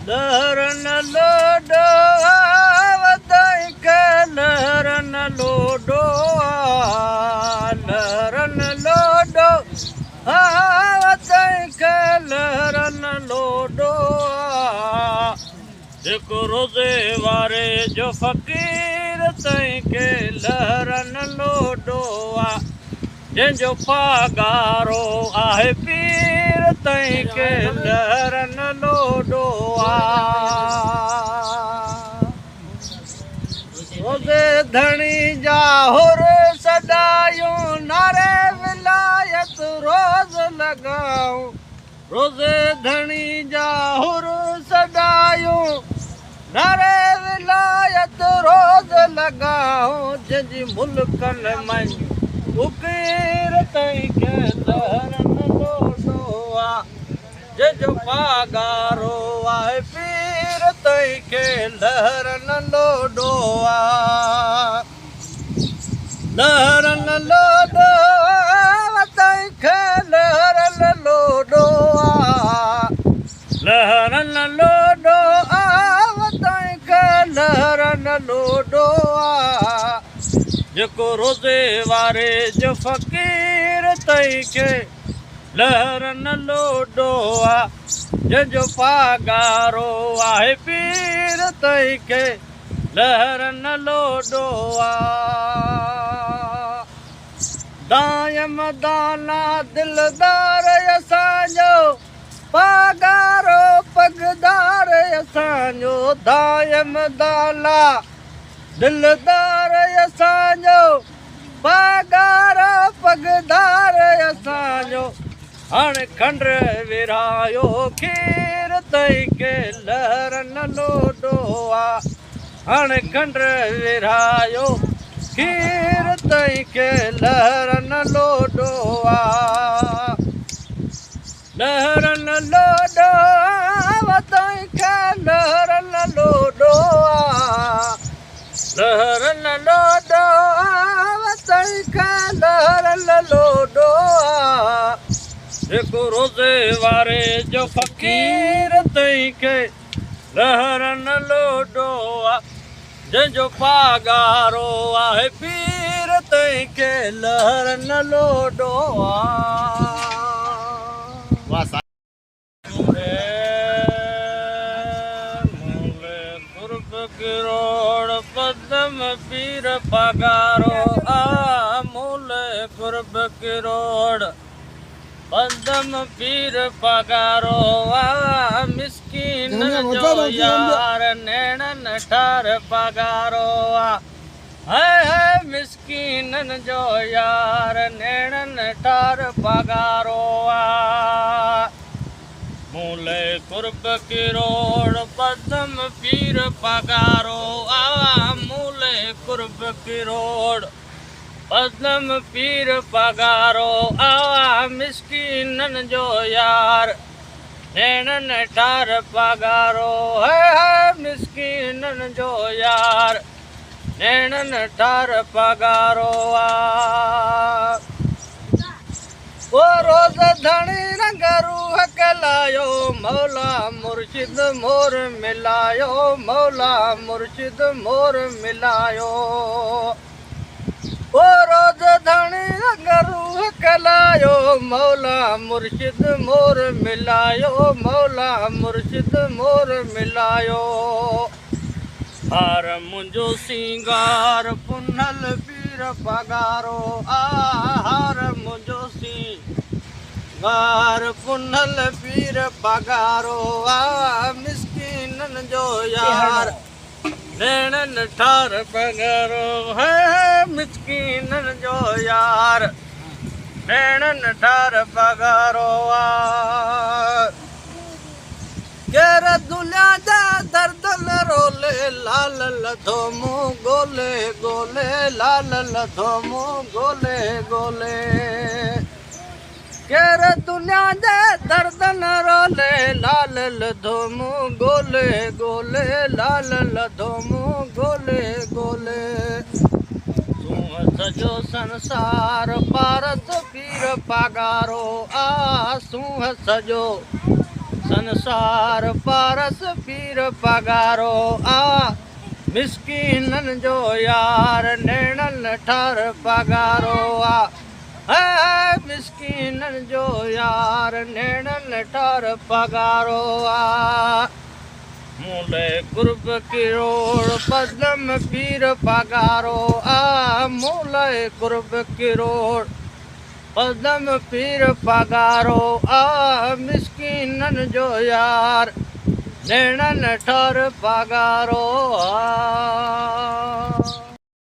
लहरन ludo वधाई के लहरन ludo लहरन ludo वधाई के लहरन लोडो जेको रोज़े वारे जो फ़कीर तई के लहरन लोडो जंहिंजो पगारो आहे पीर तई के लहरन लोडो रोज़े धणी जा हुर सदायूं नारे विलायत रोज़ लॻाऊं रोज़े धणी जा हुर सदायूं नारे विलायत रोज़ लॻाऊं जंहिंजी मुल्कन में फ़कीर तई के लहरन लोडो जंहिंजो पगारो आहे पीर तई के लहरन लोडो लहरन लोडो तई के लहरन लोडो लहरन लोडो तई के लहरन लोडो जेको रोज़े वारे जो फ़कीर तई के लहरन लोडो जंहिंजो पगारो आहे पीर तई के लहरन लोडो दायम दाना दिलदार असांजो पगारो पगदार असांजो दायम दाना दिलदार असांजो पगार पगदार असांजो हाणे खंड विरायो खीर तई के लहरन लोडो हाणे खंड विरायो खीर तई के लहरन लोडो लहरन लोडो तई के लहरन लोडो लहरन लोडो तई के लहरन लोडो जेको रोज़े वारे जो फ़कीर तई के लहरन लोडो जंहिंजो पगारो आहे पीर तई के लहरन लोडो किरोड़ पदम पीर पगारो मूल कुर्ब किरोड़ पदम पीर पगारो मिस्कीन जो यार नैणन ठार पगारो है मिस्कीन जो यार नैणन ठार पगारो मूले कुर्ब किरोड़ पदम पीर पगारो मूले कुर्ब किरोड़ पदम पीर पगारो मिस्कीनन जो यार नैणन ठार पगारो है मिस्कीनन जो यार नैणन ठार पगारो वो रोज़ धणी रंग रूह कलायो मौला मुर्शिद मोर मिलायो मौला मुर्शिद मोर मिलायो वो रोज़ धणी रंग रूह कलायो मौला मुर्शिद मोर मिलायो मौला मुर्शिद मोर मिलायो हार मुंहिंजो सिंगार पुनल पीर पगारो हार मुंहिंजो सिंगार पुनल पीर पगारो मिस्कीनन जो यार नैणन ठार पगारो है मिस्कीनन जो यार नैणन ठार पगारो केर दुनिया जा दर्दन रोले लाल लधो मुँह गोले गोले लाल लधो मुँह गोले गोले केर दुनिया जा दर्दन रोले लाल लधो मुँह गोले गोले लाल लधो मुँह गोले गोले तूं सजो संसार पारस पीर पगारो आसूं सजो संसार पारस पीर पगारो मिसकीनन जो यार नेणन ठार पगारो मिसकीनन जो यार नेणन ठार पगारो मूले गुरब किरोड़ पदम पीर पगारो मूले गुरब किरोड़ पदम पीर पगारो मिसकीनन जो यार नेणन ठार पगारो